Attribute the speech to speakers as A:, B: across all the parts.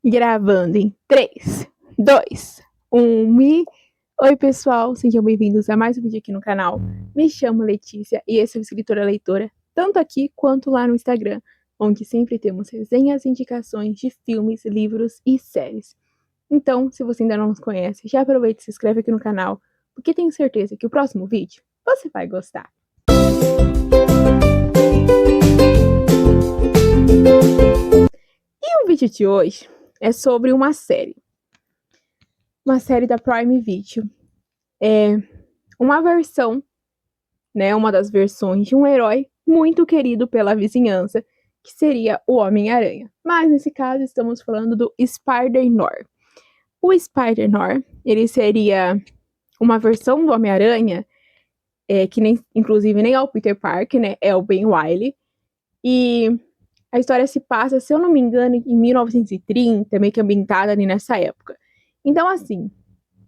A: Gravando em 3, 2, 1 e... Oi pessoal, sejam bem-vindos a mais um vídeo aqui no canal. Me chamo Letícia e esse é o Escritora Leitora, tanto aqui quanto lá no Instagram, onde sempre temos resenhas e indicações de filmes, livros e séries. Então, se você ainda não nos conhece, já aproveita e se inscreve aqui no canal, porque tenho certeza que o próximo vídeo você vai gostar. E o vídeo de hoje é sobre uma série da Prime Video. É uma versão, né, uma das versões de um herói muito querido pela vizinhança, que seria o Homem-Aranha. Mas nesse caso estamos falando do Spider-Noir. O Spider-Noir, ele seria uma versão do Homem-Aranha, que inclusive nem é o Peter Parker, né, é o Ben Reilly. E a história se passa, se eu não me engano, em 1930, meio que ambientada ali nessa época. Então, assim,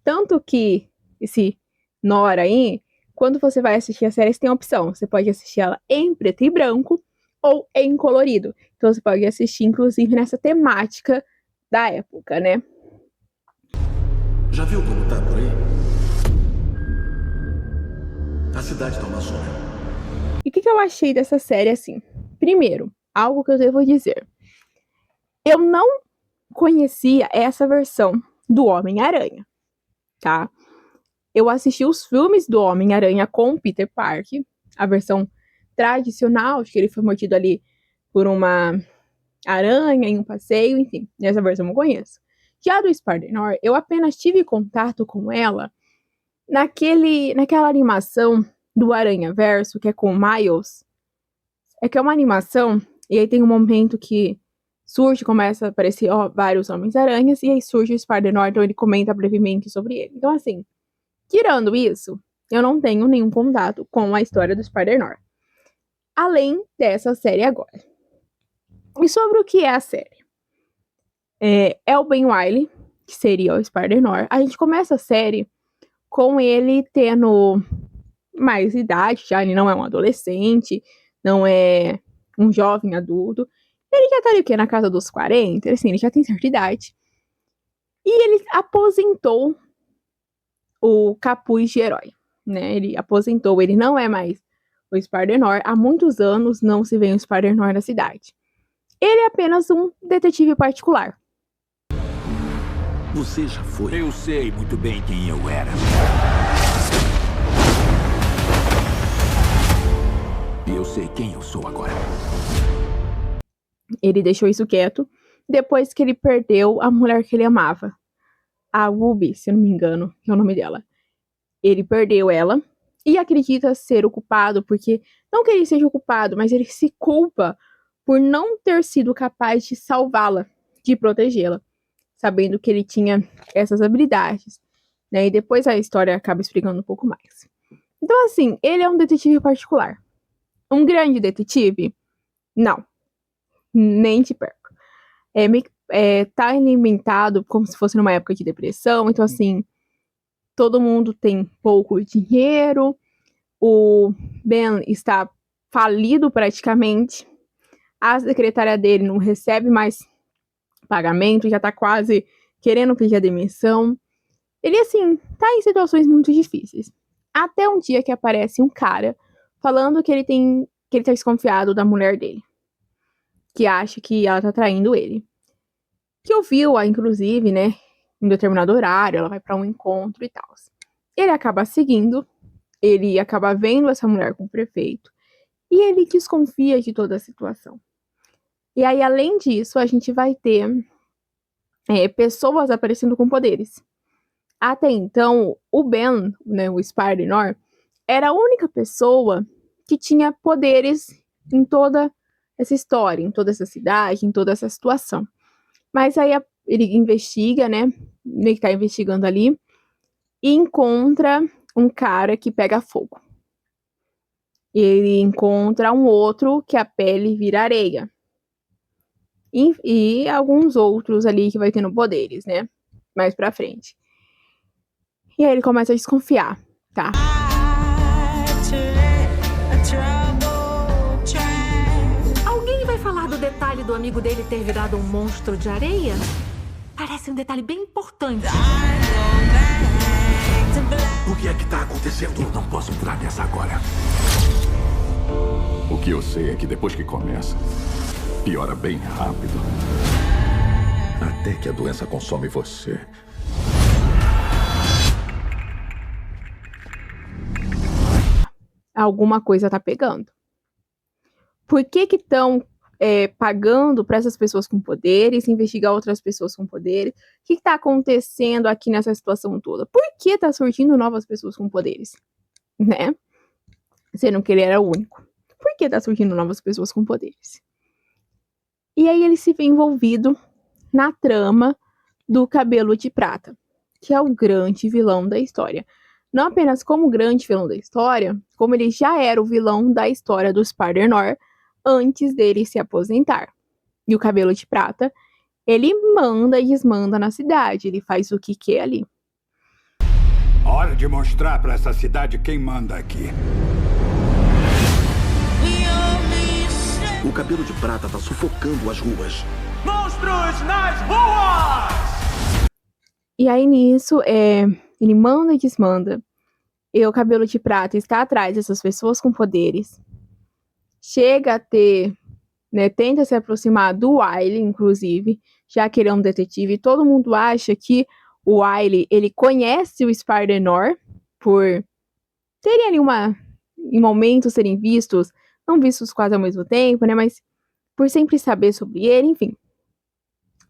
A: tanto que esse Nora aí, quando você vai assistir a série, você tem a opção. Você pode assistir ela em preto e branco ou em colorido. Então, você pode assistir, inclusive, nessa temática da época, né?
B: Já viu como tá por aí? A cidade tá uma zona.
A: E o que eu achei dessa série, assim? Primeiro, algo que eu devo dizer. Eu não conhecia essa versão do Homem-Aranha, tá? Eu assisti os filmes do Homem-Aranha com o Peter Parker, a versão tradicional, acho que ele foi mordido ali por uma aranha em um passeio, enfim, essa versão eu não conheço. Já do Spider-Noir, eu apenas tive contato com ela naquela animação do Aranhaverso, que é com o Miles. É que é uma animação, e aí tem um momento que começa a aparecer vários Homens-Aranhas, e aí surge o Spider-Noir, então ele comenta brevemente sobre ele. Então, assim, tirando isso, eu não tenho nenhum contato com a história do Spider-Noir. Além dessa série agora. E sobre o que é a série? É o Ben Reilly, que seria o Spider-Noir. A gente começa a série com ele tendo mais idade, já ele não é um adolescente, não é um jovem adulto. Ele já tá ali, o quê? Na casa dos 40, assim, ele já tem certa idade. E ele aposentou o capuz de herói, né? Ele aposentou, ele não é mais o Spider-Noir. Há muitos anos não se vê um Spider-Noir na cidade. Ele é apenas um detetive particular.
B: Você já foi?
C: Eu sei muito bem quem eu era. E eu sei quem eu sou agora.
A: Ele deixou isso quieto depois que ele perdeu a mulher que ele amava. A Ruby, se eu não me engano, é o nome dela. Ele perdeu ela e acredita ser o culpado, porque não que ele seja o culpado, mas ele se culpa por não ter sido capaz de salvá-la, de protegê-la, sabendo que ele tinha essas habilidades, né? E depois a história acaba explicando um pouco mais. Então, assim, ele é um detetive particular. Um grande detetive? Não. Nem de perto. Tá alimentado como se fosse numa época de depressão. Então, assim, todo mundo tem pouco dinheiro. O Ben está falido praticamente. A secretária dele não recebe mais pagamento, já tá quase querendo pedir a demissão. Ele, assim, tá em situações muito difíceis. Até um dia que aparece um cara falando que ele tá desconfiado da mulher dele, que acha que ela tá traindo ele. Que ouviu-a, inclusive, né, em determinado horário, ela vai pra um encontro e tal. Ele acaba seguindo, ele acaba vendo essa mulher com o prefeito, e ele desconfia de toda a situação. E aí, além disso, a gente vai ter pessoas aparecendo com poderes. Até então, o Ben, né, o Spider-Noir, era a única pessoa que tinha poderes em toda essa história, em toda essa cidade, em toda essa situação. Mas aí ele investiga, né? Meio que tá investigando ali, e encontra um cara que pega fogo. Ele encontra um outro que a pele vira areia. E alguns outros ali que vai tendo poderes, né? Mais pra frente. E aí ele começa a desconfiar, tá?
D: Alguém vai falar do detalhe do amigo dele ter virado um monstro de areia? Parece um detalhe bem importante.
B: O que é que tá acontecendo?
C: Eu não posso entrar nessa agora.
E: O que eu sei é que depois que começa, piora bem rápido. Até que a doença consome você.
A: Alguma coisa tá pegando. Por que estão pagando para essas pessoas com poderes, investigar outras pessoas com poderes? O que está acontecendo aqui nessa situação toda? Por que está surgindo novas pessoas com poderes? Né? Sendo que ele era o único. Por que está surgindo novas pessoas com poderes? E aí ele se vê envolvido na trama do Cabelo de Prata, que é o grande vilão da história. Não apenas como grande vilão da história, como ele já era o vilão da história do Spider-Noir antes dele se aposentar. E o Cabelo de Prata, ele manda e desmanda na cidade, ele faz o que quer ali.
F: Hora de mostrar pra essa cidade quem manda aqui.
B: O Cabelo de Prata tá sufocando as ruas.
G: Monstros nas ruas!
A: E aí nisso, ele manda e desmanda. E o Cabelo de Prata está atrás dessas pessoas com poderes. Chega a ter, né, tenta se aproximar do Wiley, inclusive, já que ele é um detetive. Todo mundo acha que o Wiley, ele conhece o Spider-Noir, por terem ali em momentos serem vistos, não vistos quase ao mesmo tempo, né, mas por sempre saber sobre ele, enfim.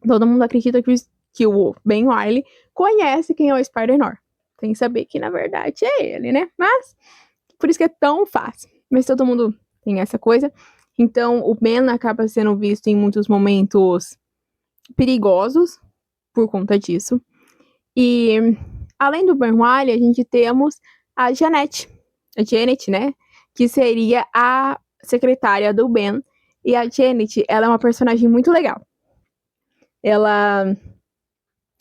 A: Todo mundo acredita que o Ben Wiley conhece quem é o Spider-Noir, sem saber que, na verdade, é ele, né? Mas, por isso que é tão fácil. Mas todo mundo tem essa coisa. Então, o Ben acaba sendo visto em muitos momentos perigosos por conta disso. E, além do Ben Wiley, a gente temos a Janet, né? Que seria a secretária do Ben. E a Janet, ela é uma personagem muito legal. Ela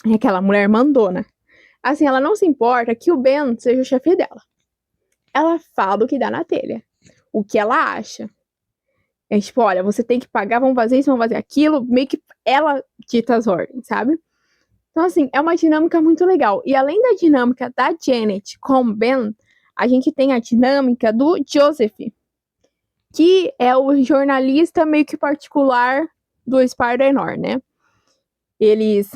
A: é aquela mulher mandona. Assim, ela não se importa que o Ben seja o chefe dela. Ela fala o que dá na telha. O que ela acha. É tipo, olha, você tem que pagar, vamos fazer isso, vamos fazer aquilo. Meio que ela dita as ordens, sabe? Então, assim, é uma dinâmica muito legal. E além da dinâmica da Janet com o Ben, a gente tem a dinâmica do Joseph, que é o jornalista meio que particular do Spider-Noir, né? Eles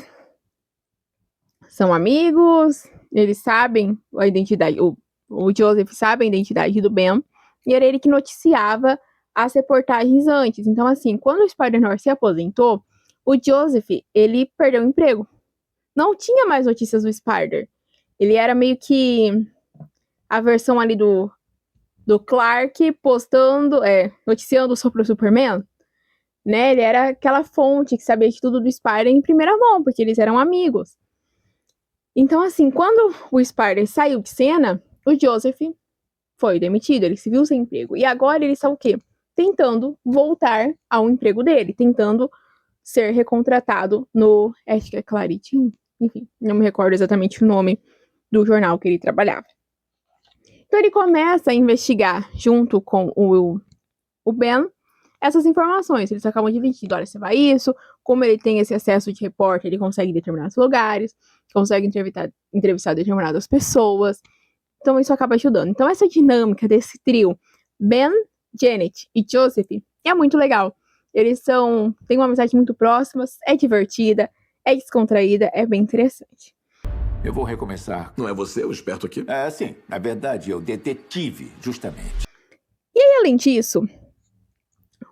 A: são amigos, eles sabem a identidade, o Joseph sabe a identidade do Ben, e era ele que noticiava as reportagens antes. Então, assim, quando o Spider-Noir se aposentou, o Joseph, ele perdeu o emprego. Não tinha mais notícias do Spider. Ele era meio que a versão ali do Clark postando, noticiando sobre o Superman, né? Ele era aquela fonte que sabia de tudo do Spider em primeira mão, porque eles eram amigos. Então, assim, quando o Spider saiu de cena, o Joseph foi demitido, ele se viu sem emprego. E agora ele está o quê? Tentando voltar ao emprego dele, tentando ser recontratado no, acho que é Claritin, enfim, não me recordo exatamente o nome do jornal que ele trabalhava. Então ele começa a investigar junto com o Ben essas informações. Eles acabam dividindo, olha, você vai isso, como ele tem esse acesso de repórter, ele consegue ir em determinados lugares, consegue entrevistar determinadas pessoas. Então isso acaba ajudando. Então essa dinâmica desse trio, Ben, Janet e Joseph, é muito legal. Eles têm uma amizade muito próxima, é divertida, é descontraída, é bem interessante.
C: Eu vou recomeçar.
B: Não é você o esperto aqui?
C: Sim. Na verdade, eu detetive, justamente.
A: E aí, além disso,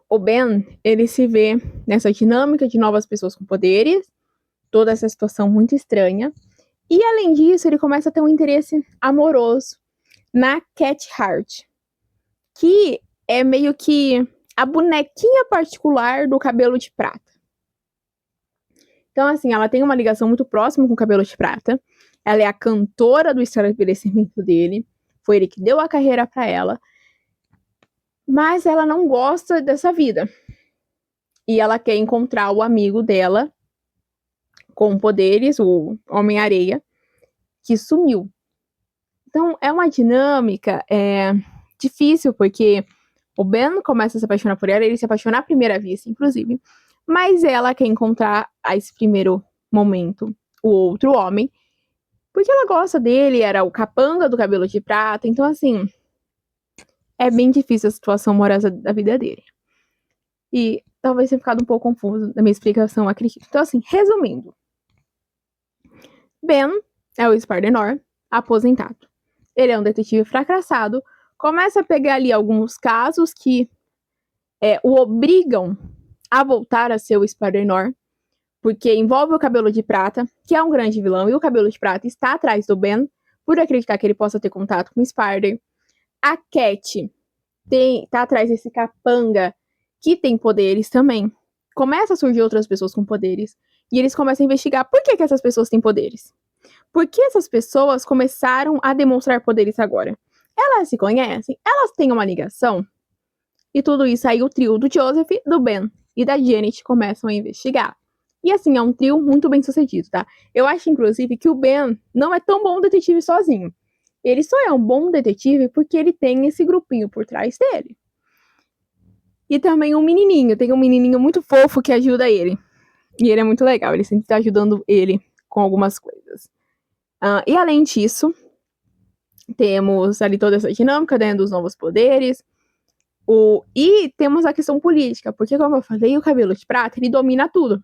A: o Ben, ele se vê nessa dinâmica de novas pessoas com poderes, toda essa situação muito estranha. E, além disso, ele começa a ter um interesse amoroso na Cat Hart, que é meio que a bonequinha particular do Cabelo de Prata. Então, assim, ela tem uma ligação muito próxima com o Cabelo de Prata. Ela é a cantora do estabelecimento dele. Foi ele que deu a carreira para ela. Mas ela não gosta dessa vida. E ela quer encontrar o amigo dela com poderes, o Homem-Areia, que sumiu. Então, é uma dinâmica difícil, porque o Ben começa a se apaixonar por ela, ele se apaixona à primeira vista, inclusive. Mas ela quer encontrar esse primeiro momento o outro homem, porque ela gosta dele, era o capanga do cabelo de prata, então assim, é bem difícil a situação amorosa da vida dele. E talvez tenha ficado um pouco confuso na minha explicação, acredito. Então assim, resumindo, Ben é o Spardenor aposentado. Ele é um detetive fracassado, começa a pegar ali alguns casos que o obrigam a voltar a ser o Spardenor, porque envolve o Cabelo de Prata, que é um grande vilão, e o Cabelo de Prata está atrás do Ben, por acreditar que ele possa ter contato com o Spider. A Cat tá atrás desse capanga, que tem poderes também. Começa a surgir outras pessoas com poderes, e eles começam a investigar por que essas pessoas têm poderes. Por que essas pessoas começaram a demonstrar poderes agora? Elas se conhecem? Elas têm uma ligação? E tudo isso aí o trio do Joseph, do Ben e da Janet começam a investigar. E assim, é um trio muito bem sucedido, tá? Eu acho, inclusive, que o Ben não é tão bom detetive sozinho. Ele só é um bom detetive porque ele tem esse grupinho por trás dele. E também um menininho. Tem um menininho muito fofo que ajuda ele. E ele é muito legal. Ele sempre tá ajudando ele com algumas coisas. E além disso, temos ali toda essa dinâmica, né, dos novos poderes. E temos a questão política. Porque, como eu falei, o Cabelo de Prata, ele domina tudo.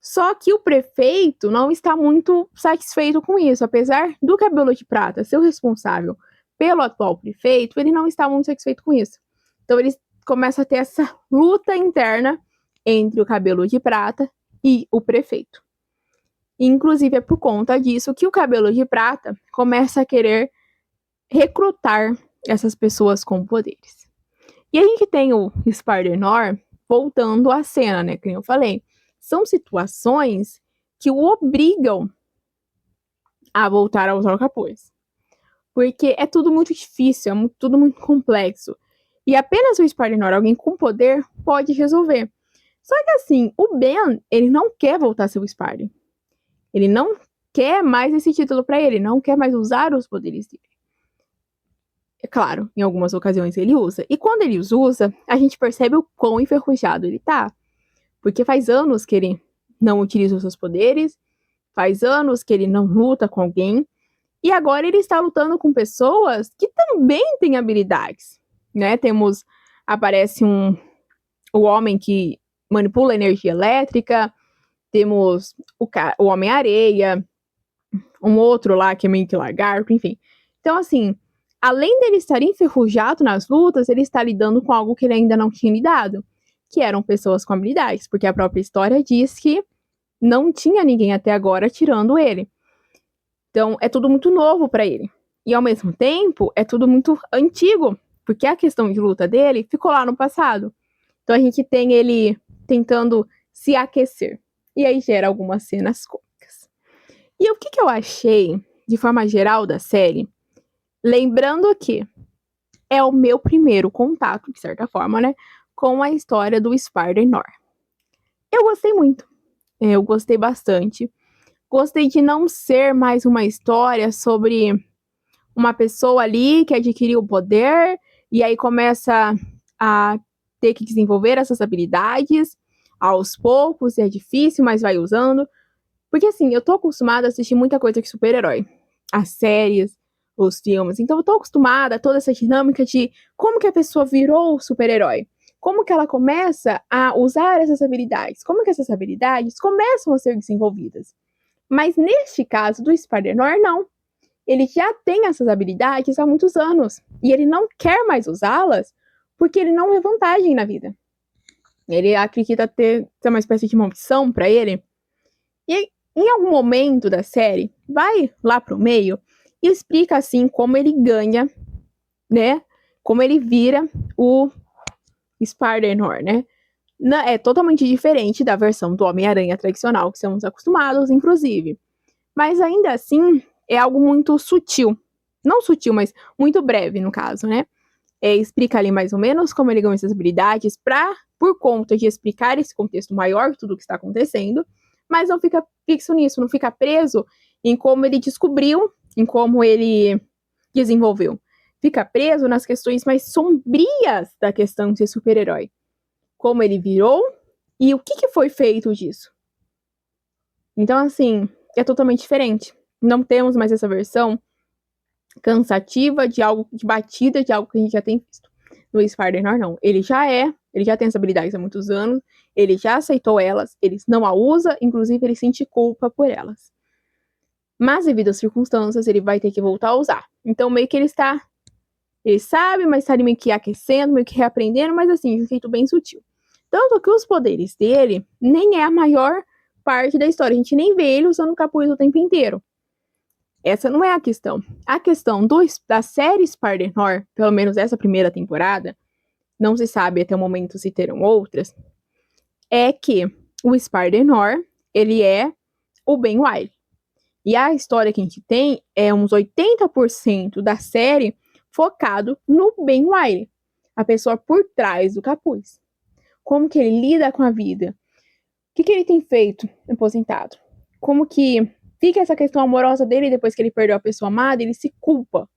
A: Só que o prefeito não está muito satisfeito com isso. Apesar do Cabelo de Prata ser o responsável pelo atual prefeito, ele não está muito satisfeito com isso. Então, ele começa a ter essa luta interna entre o Cabelo de Prata e o prefeito. Inclusive, é por conta disso que o Cabelo de Prata começa a querer recrutar essas pessoas com poderes. E a gente tem o Spardenor voltando à cena, né? Como eu falei. São situações que o obrigam a voltar a usar o capuz. Porque é tudo muito difícil, tudo muito complexo. E apenas o Spardenor, alguém com poder, pode resolver. Só que assim, o Ben, ele não quer voltar a ser o Sparden. Ele não quer mais esse título pra ele, não quer mais usar os poderes dele. É claro, em algumas ocasiões ele usa. E quando ele os usa, a gente percebe o quão enferrujado ele tá. Porque faz anos que ele não utiliza os seus poderes, faz anos que ele não luta com alguém, e agora ele está lutando com pessoas que também têm habilidades, né? Aparece o homem que manipula energia elétrica, temos o Homem-Areia, um outro lá que é meio que lagarto, enfim. Então, assim, além dele estar enferrujado nas lutas, ele está lidando com algo que ele ainda não tinha lidado, que eram pessoas com habilidades, porque a própria história diz que não tinha ninguém até agora tirando ele. Então, é tudo muito novo para ele. E, ao mesmo tempo, é tudo muito antigo, porque a questão de luta dele ficou lá no passado. Então, a gente tem ele tentando se aquecer. E aí gera algumas cenas cômicas. E o que eu achei, de forma geral, da série? Lembrando que é o meu primeiro contato, de certa forma, né? Com a história do Spardenor. Eu gostei muito. Eu gostei bastante. Gostei de não ser mais uma história sobre uma pessoa ali que adquiriu o poder e aí começa a ter que desenvolver essas habilidades aos poucos, e é difícil, mas vai usando. Porque assim, eu tô acostumada a assistir muita coisa de super-herói. As séries, os filmes. Então eu tô acostumada a toda essa dinâmica de como que a pessoa virou super-herói. Como que ela começa a usar essas habilidades? Como que essas habilidades começam a ser desenvolvidas? Mas neste caso do Spardenor, não. Ele já tem essas habilidades há muitos anos. E ele não quer mais usá-las porque ele não vê vantagem na vida. Ele acredita ter uma espécie de maldição para ele. E em algum momento da série, vai lá pro meio e explica assim como ele ganha, né? Como ele vira o Spardenor, né? É totalmente diferente da versão do Homem-Aranha tradicional que estamos acostumados, inclusive. Mas ainda assim, é algo muito sutil. Não sutil, mas muito breve, no caso, né? Explica ali mais ou menos como ele ganhou essas habilidades por conta de explicar esse contexto maior de tudo o que está acontecendo, mas não fica fixo nisso, não fica preso em como ele descobriu, em como ele desenvolveu. Fica preso nas questões mais sombrias da questão de ser super-herói. Como ele virou e o que foi feito disso. Então, assim, é totalmente diferente. Não temos mais essa versão cansativa de algo, de batida de algo que a gente já tem visto. No Spider-Man, não. Ele já tem essa habilidade há muitos anos, ele já aceitou elas, ele não a usa, inclusive ele sente culpa por elas. Mas, devido às circunstâncias, ele vai ter que voltar a usar. Então, meio que ele sabe, mas está meio que aquecendo, meio que reaprendendo, mas assim, de um jeito bem sutil. Tanto que os poderes dele nem é a maior parte da história. A gente nem vê ele usando o capuz o tempo inteiro. Essa não é a questão. A questão da série Spider-Man, pelo menos essa primeira temporada, não se sabe até o momento se terão outras, é que o Spider-Man, ele é o Ben Reilly. E a história que a gente tem é uns 80% da série focado no Ben Reilly, a pessoa por trás do capuz. Como que ele lida com a vida? O que ele tem feito aposentado? Como que fica essa questão amorosa dele depois que ele perdeu a pessoa amada, ele se culpa.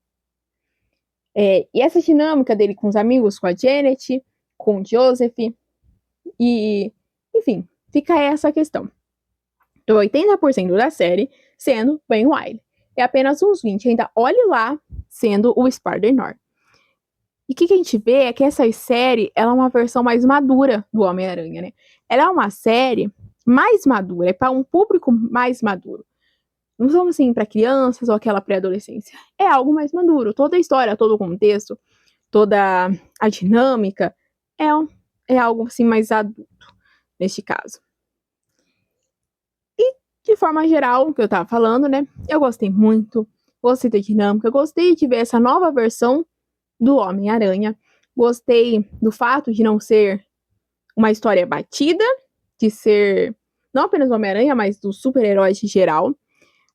A: E essa dinâmica dele com os amigos, com a Janet, com o Joseph, e enfim, fica essa questão. Então, 80% da série sendo Ben Reilly. E apenas uns 20% ainda, olhe lá, sendo o Spider-Man. E o que a gente vê é que essa série, ela é uma versão mais madura do Homem-Aranha, né? Ela é uma série mais madura, é para um público mais maduro. Não são assim para crianças ou aquela pré-adolescência. É algo mais maduro. Toda a história, todo o contexto, toda a dinâmica é algo assim mais adulto, neste caso. E, de forma geral, o que eu tava falando, né? Eu gostei muito, gostei da dinâmica, gostei de ver essa nova versão do Homem-Aranha. Gostei do fato de não ser uma história batida, de ser não apenas o Homem-Aranha, mas dos super-heróis em geral.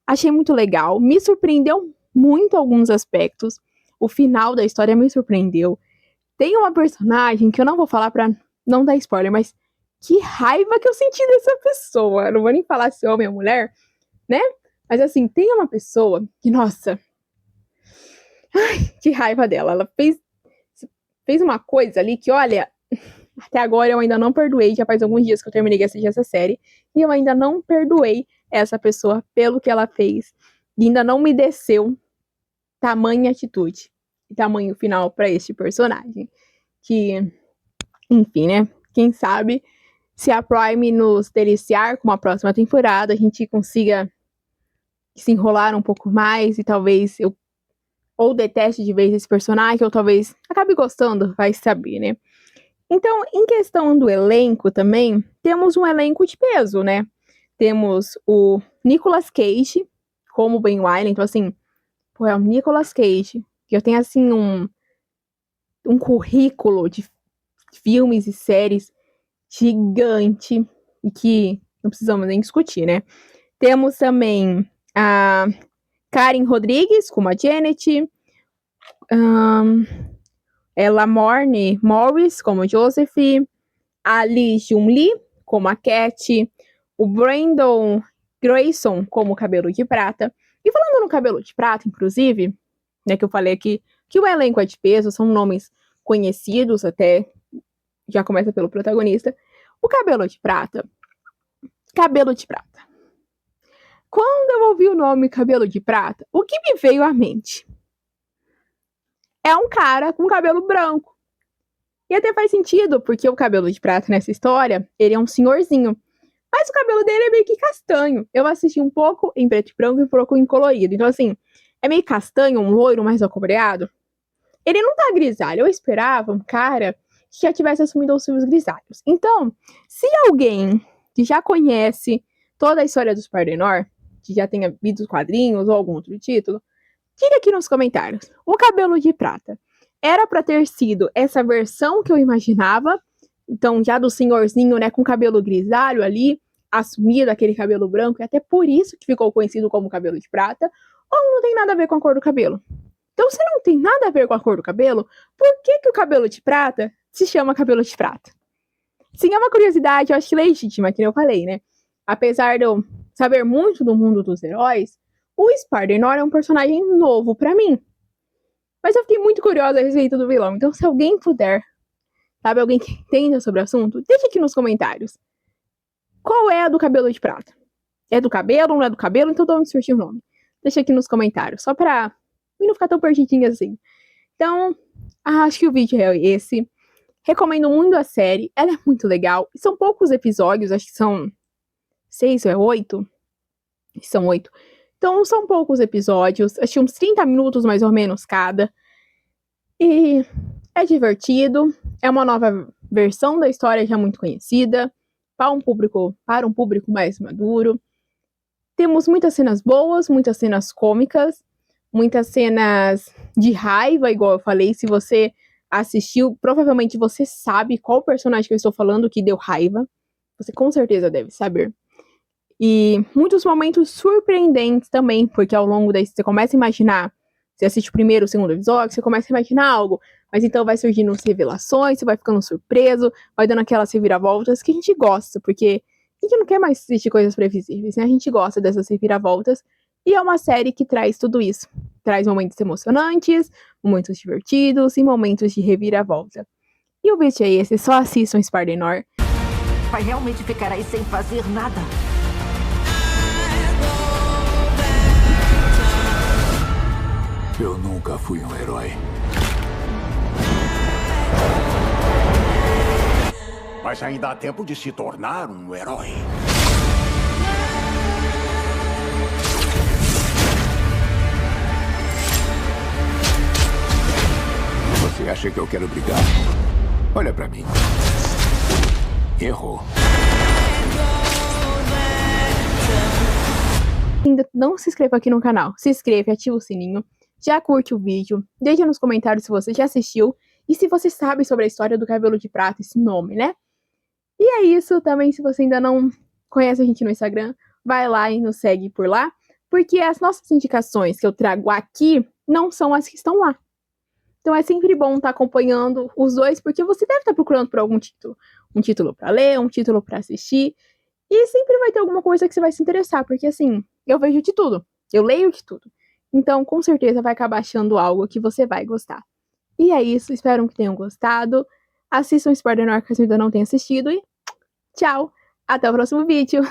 A: Achei muito legal, me surpreendeu muito alguns aspectos. O final da história me surpreendeu. Tem uma personagem que eu não vou falar pra não dar spoiler, mas que raiva que eu senti dessa pessoa. Eu não vou nem falar se é homem ou mulher, né? Mas assim, tem uma pessoa que, nossa, ai, que raiva dela. Ela fez uma coisa ali que, olha, até agora eu ainda não perdoei. Já faz alguns dias que eu terminei de assistir essa série e eu ainda não perdoei essa pessoa pelo que ela fez. E ainda não me desceu tamanha atitude e tamanho final para este personagem. Que, enfim, né? Quem sabe se a Prime nos deliciar com uma próxima temporada, a gente consiga se enrolar um pouco mais e talvez eu ou deteste de vez esse personagem, ou talvez acabe gostando, vai saber, né? Então, em questão do elenco também, temos um elenco de peso, né? Temos o Nicolas Cage como Ben Reilly, então assim, pô, é o Nicolas Cage, que eu tenho assim um currículo de filmes e séries gigante e que não precisamos nem discutir, né? Temos também a Karen Rodrigues como a Janet, Lamorne Morris como Joseph, a Lee Jun-Lee como a Cat, o Brandon Grayson como Cabelo de Prata. E falando no Cabelo de Prata, inclusive, né, que eu falei aqui que o elenco é de peso, são nomes conhecidos até, já começa pelo protagonista. O Cabelo de Prata. Quando eu ouvi o nome Cabelo de Prata, o que me veio à mente? É um cara com cabelo branco. E até faz sentido, porque o Cabelo de Prata nessa história, ele é um senhorzinho. Mas o cabelo dele é meio que castanho. Eu assisti um pouco em preto e branco e um pouco em colorido. Então, assim, é meio castanho, um loiro mais acobreado. Ele não tá grisalho. Eu esperava um cara que já tivesse assumido os fios grisalhos. Então, se alguém que já conhece toda a história do Spider-Man, que já tenha visto os quadrinhos ou algum outro título, diga aqui nos comentários. O Cabelo de Prata era pra ter sido essa versão que eu imaginava, então já do senhorzinho, né, com cabelo grisalho ali, assumido aquele cabelo branco, e até por isso que ficou conhecido como Cabelo de Prata, ou não tem nada a ver com a cor do cabelo? Então, se não tem nada a ver com a cor do cabelo, por que o Cabelo de Prata se chama Cabelo de Prata? Sim, é uma curiosidade, eu acho que legítima, que eu falei, né? Apesar de eu saber muito do mundo dos heróis, o Spider-Man é um personagem novo pra mim. Mas eu fiquei muito curiosa a respeito do vilão. Então, se alguém puder, sabe, alguém que entenda sobre o assunto, deixa aqui nos comentários. Qual é a do Cabelo de Prata? É do cabelo, não é do cabelo? Então de onde surgiu o nome? Deixa aqui nos comentários, só pra não ficar tão perdidinho assim. Então, acho que o vídeo é esse. Recomendo muito a série, ela é muito legal. São poucos episódios, acho que são 6 ou é 8? São 8. Então, são poucos episódios, acho que uns 30 minutos mais ou menos cada. E é divertido, é uma nova versão da história já muito conhecida, para um público mais maduro. Temos muitas cenas boas, muitas cenas cômicas, muitas cenas de raiva, igual eu falei. Se você assistiu, provavelmente você sabe qual personagem que eu estou falando que deu raiva. Você com certeza deve saber. E muitos momentos surpreendentes também, porque ao longo daí você começa a imaginar, você assiste o primeiro, o segundo episódio, você começa a imaginar algo, mas então vai surgindo as revelações, você vai ficando surpreso, vai dando aquelas reviravoltas que a gente gosta, porque a gente não quer mais assistir coisas previsíveis, né? A gente gosta dessas reviravoltas, e é uma série que traz tudo isso. Traz momentos emocionantes, momentos divertidos e momentos de reviravolta. E o vídeo é esse, só assistam Spardenor.
D: Vai realmente ficar aí sem fazer nada?
E: Eu nunca fui um herói.
B: Mas ainda há tempo de se tornar um herói.
E: Você acha que eu quero brigar? Olha pra mim. Errou.
A: Ainda não se inscreva aqui no canal, se inscreve, ativa o sininho, já curte o vídeo, deixa nos comentários se você já assistiu e se você sabe sobre a história do Cabelo de Prata, esse nome, né? E é isso também, se você ainda não conhece a gente no Instagram, vai lá e nos segue por lá, porque as nossas indicações que eu trago aqui não são as que estão lá. Então é sempre bom estar acompanhando os dois, porque você deve estar procurando por algum título. Um título para ler, um título para assistir. E sempre vai ter alguma coisa que você vai se interessar, porque assim, eu vejo de tudo, eu leio de tudo. Então, com certeza vai acabar achando algo que você vai gostar. E é isso, espero que tenham gostado. Assistam Spardenor caso ainda não tenha assistido e tchau, até o próximo vídeo.